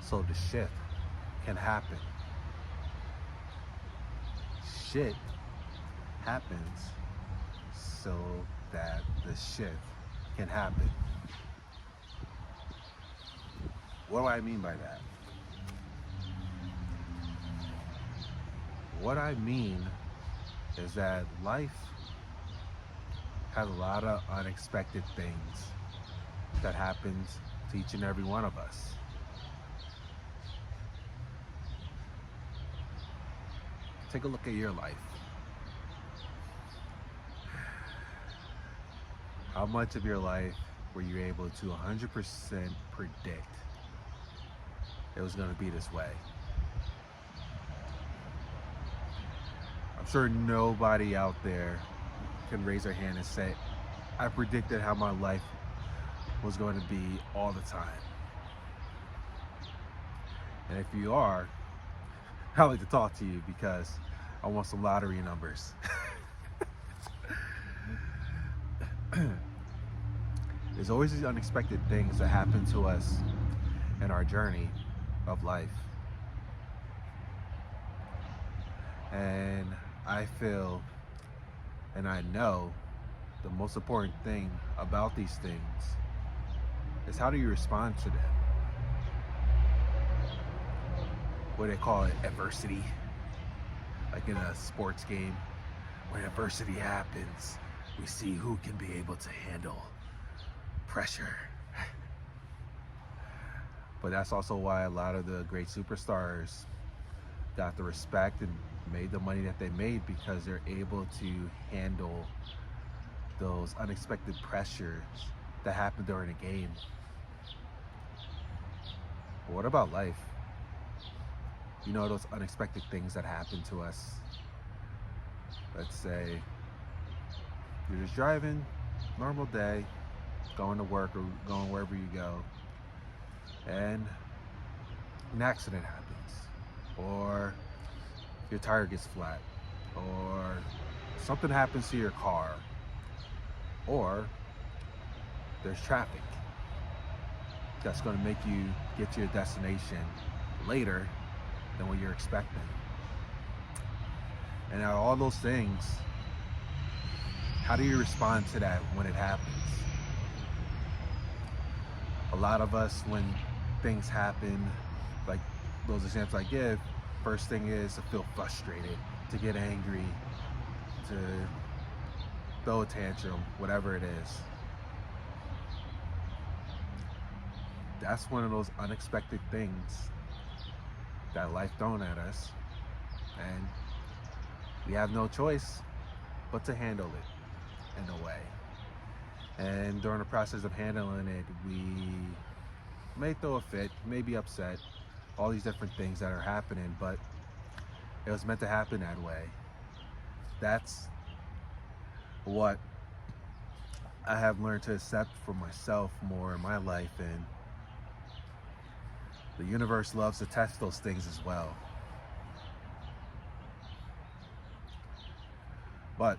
so the shift can happen. Shit happens so that the shift can happen. What do I mean by that? What I mean is that life has a lot of unexpected things that happens to each and every one of us. Take a look at your life. How much of your life were you able to 100% predict it was going to be this way? I'm sure nobody out there can raise their hand and say, I predicted how my life was going to be all the time. And if you are, I'd like to talk to you because I want some lottery numbers. There's always these unexpected things that happen to us in our journey of life. And I feel and I know the most important thing about these things is how do you respond to them? What do they call it? Adversity. Like in a sports game, when adversity happens, we see who can be able to handle pressure. But that's also why a lot of the great superstars got the respect and made the money that they made, because they're able to handle those unexpected pressures that happen during a game. But what about life? You know, those unexpected things that happen to us. Let's say you're just driving, normal day, going to work or going wherever you go, and an accident happens, or your tire gets flat, or something happens to your car, or there's traffic that's going to make you get to your destination later than what you're expecting. And out of all those things, how do you respond to that when it happens? A lot of us, when things happen, like those examples I give, first thing is to feel frustrated, to get angry, to throw a tantrum, whatever it is. That's one of those unexpected things that life thrown at us, and we have no choice but to handle it in a way. And during the process of handling it, we may throw a fit, may be upset, all these different things that are happening, but it was meant to happen that way. That's what I have learned to accept for myself more in my life, and the universe loves to test those things as well. But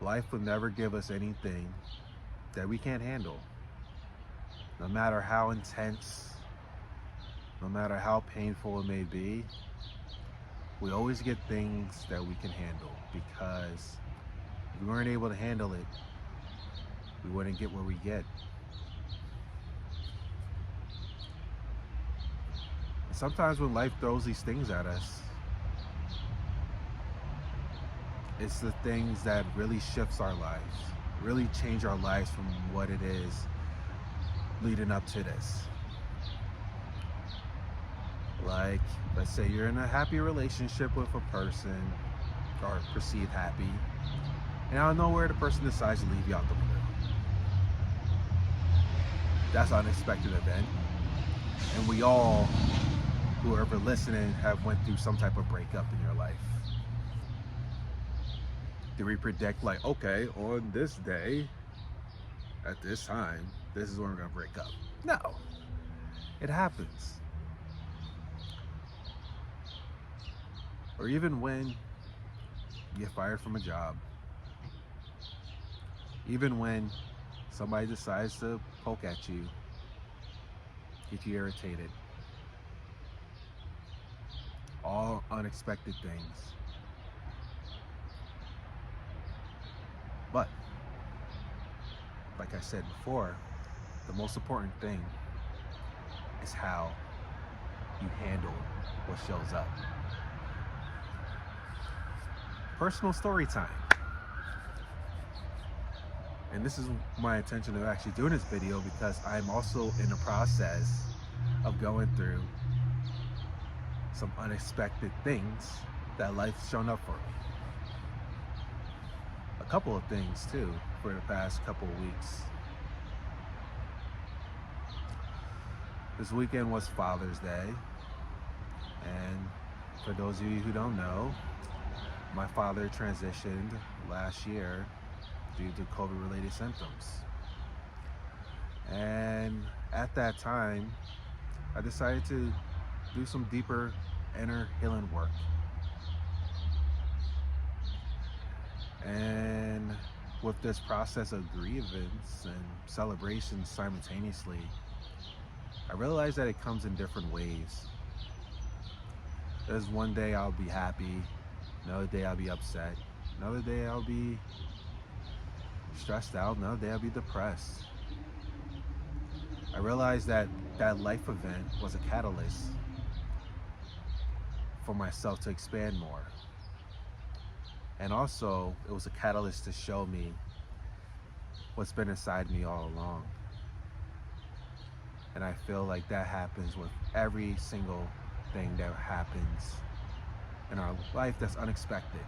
life will never give us anything that we can't handle. No matter how intense, no matter how painful it may be, we always get things that we can handle, because if we weren't able to handle it, we wouldn't get where we get. And sometimes when life throws these things at us, it's the things that really shifts our lives, really change our lives from what it is leading up to this. Like, let's say you're in a happy relationship with a person, or perceived happy, and out of nowhere the person decides to leave you out the blue. That's an unexpected event, and we all, whoever listening, have went through some type of breakup in your life. Do we predict, like, okay, on this day, at this time, this is when we're gonna break up? No, it happens. Or even when you get fired from a job, even when somebody decides to poke at you, get you irritated. All unexpected things. But, like I said before, the most important thing is how you handle what shows up. Personal story time. And this is my intention of actually doing this video because I'm also in the process of going through some unexpected things that life's shown up for me. A couple of things too for the past couple of weeks. This weekend was Father's Day, and for those of you who don't know, my father transitioned last year due to COVID-related symptoms. And at that time, I decided to do some deeper inner healing work. And with this process of grievance and celebration simultaneously, I realized that it comes in different ways. There's one day I'll be happy, another day I'll be upset, another day I'll be stressed out, another day I'll be depressed. I realized that that life event was a catalyst for myself to expand more. And also, it was a catalyst to show me what's been inside me all along. And I feel like that happens with every single thing that happens in our life that's unexpected.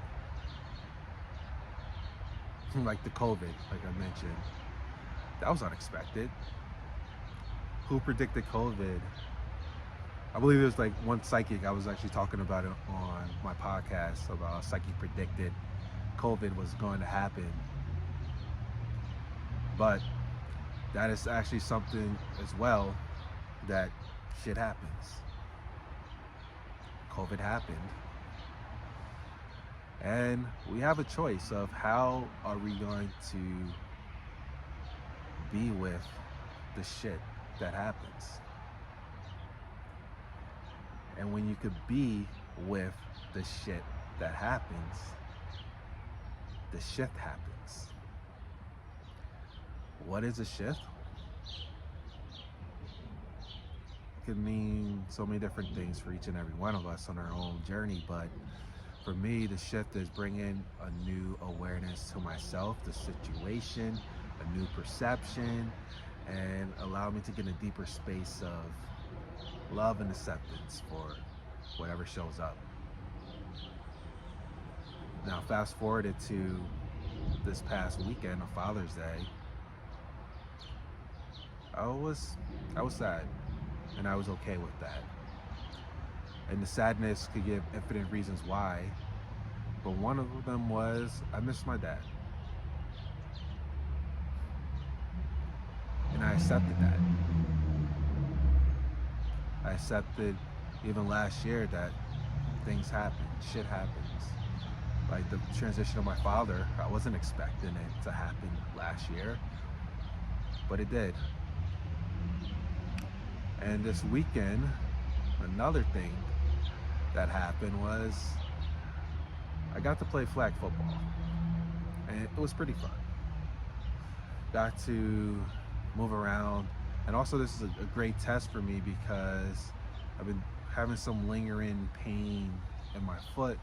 Like the COVID, like I mentioned, that was unexpected. Who predicted COVID? I believe there's like one psychic, I was actually talking about it on my podcast about a psychic predicted COVID was going to happen. But that is actually something as well that shit happens. COVID happened. And we have a choice of how are we going to be with the shit that happens. And when you could be with the shit that happens, the shift happens. What is a shift? It can mean so many different things for each and every one of us on our own journey, but for me, the shift is bringing a new awareness to myself, the situation, a new perception, and allow me to get a deeper space of love and acceptance for whatever shows up. Now, fast forwarded to this past weekend of Father's Day, I was sad, and I was okay with that. And the sadness could give infinite reasons why, but one of them was I missed my dad. And I accepted that. I accepted even last year that things happen, shit happens. Like the transition of my father, I wasn't expecting it to happen last year, but it did. And this weekend, another thing that happened was I got to play flag football, and it was pretty fun. Got to move around, and also this is a great test for me because I've been having some lingering pain in my foot,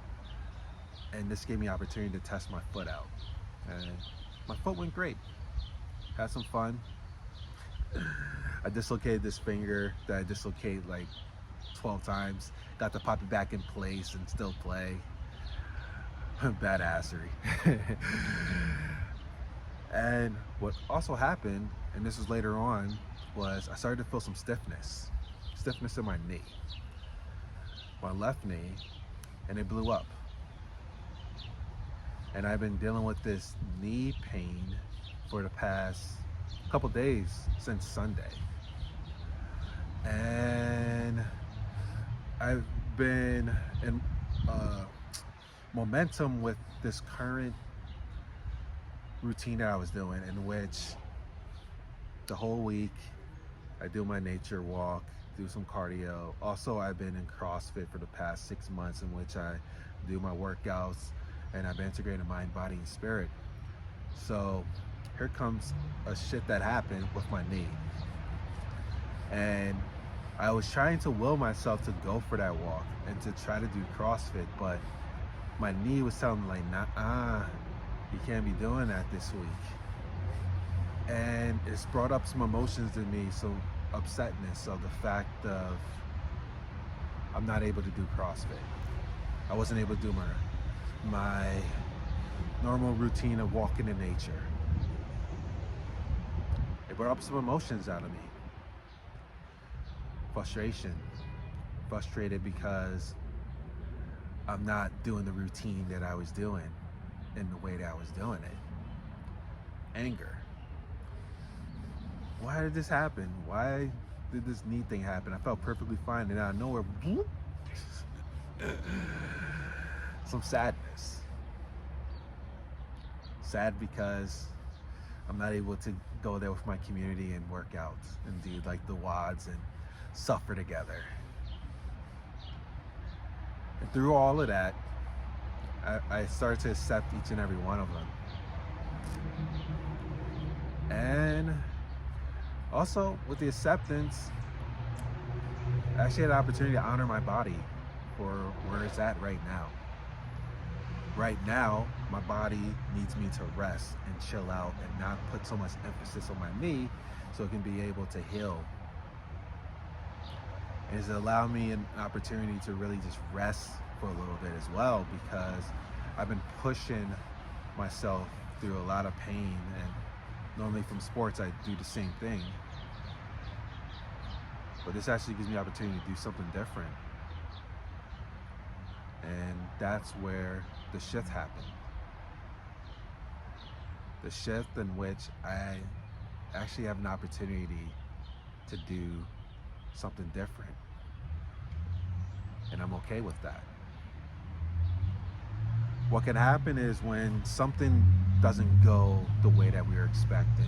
and this gave me an opportunity to test my foot out, and my foot went great. Had some fun. I dislocated this finger that I dislocated like 12 times. Got to pop it back in place and still play. Badassery. And what also happened, and this was later on, was I started to feel some stiffness in my knee, my left knee, and it blew up. And I've been dealing with this knee pain for the past couple days since Sunday. And I've been in momentum with this current routine that I was doing, in which the whole week I do my nature walk, do some cardio. Also, I've been in CrossFit for the past 6 months, in which I do my workouts and I've integrated mind, body, and spirit. So here comes a shit that happened with my knee. And I was trying to will myself to go for that walk and to try to do CrossFit, but my knee was telling me like, nah, you can't be doing that this week. And it's brought up some emotions in me, some upsetness of the fact of I'm not able to do CrossFit. I wasn't able to do my normal routine of walking in nature. It brought up some emotions out of me. Frustration. Frustrated because I'm not doing the routine that I was doing in the way that I was doing it. Anger. Why did this happen? Why did this knee thing happen? I felt perfectly fine, and out of nowhere, whoop, some sadness. Sad because I'm not able to go there with my community and work out and do like the WODs and suffer together. And through all of that, I started to accept each and every one of them. And also with the acceptance, I actually had the opportunity to honor my body for where it's at right now. Right now, my body needs me to rest and chill out and not put so much emphasis on my knee so it can be able to heal. And it's allowed me an opportunity to really just rest for a little bit as well, because I've been pushing myself through a lot of pain, and normally from sports I do the same thing. But this actually gives me the opportunity to do something different. And that's where the shift happened. The shift in which I actually have an opportunity to do something different. And I'm okay with that. What can happen is when something doesn't go the way that we were expecting,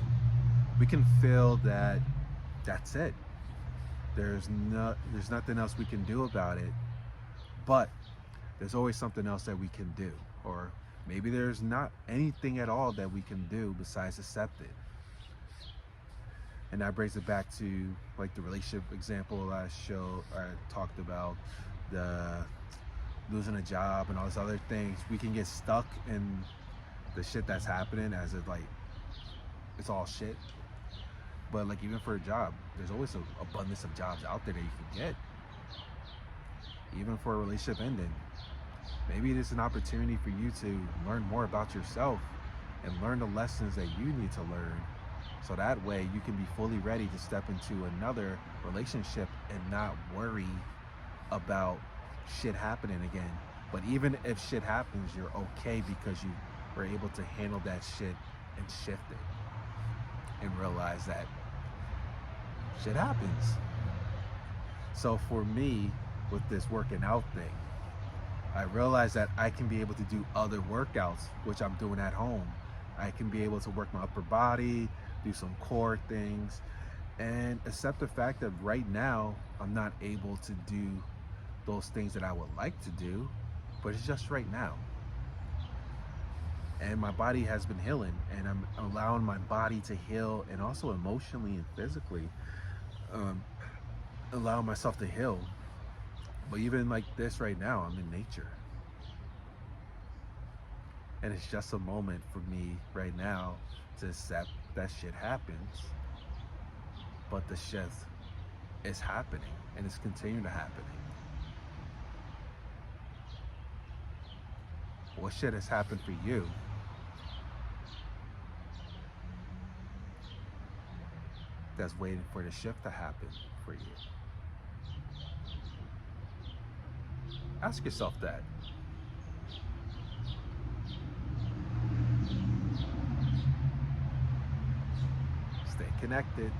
we can feel that that's it. There's nothing else we can do about it, but there's always something else that we can do. Or maybe there's not anything at all that we can do besides accept it. And that brings it back to like the relationship example I talked about, the losing a job and all these other things. We can get stuck in the shit that's happening as if like it's all shit. But like even for a job, there's always an abundance of jobs out there that you can get. Even for a relationship ending, maybe it is an opportunity for you to learn more about yourself and learn the lessons that you need to learn, so that way you can be fully ready to step into another relationship and not worry about shit happening again. But even if shit happens, you're okay because you were able to handle that shit and shift it and realize that shit happens. So for me, with this working out thing, I realized that I can be able to do other workouts, which I'm doing at home. I can be able to work my upper body, do some core things, and accept the fact that right now I'm not able to do those things that I would like to do, but it's just right now. And my body has been healing, and I'm allowing my body to heal, and also emotionally and physically allowing myself to heal. But even like this right now, I'm in nature. And it's just a moment for me right now to accept that shit happens. But the shift is happening, and it's continuing to happen. What shit has happened for you? That's waiting for the shift to happen for you. Ask yourself that. Stay connected.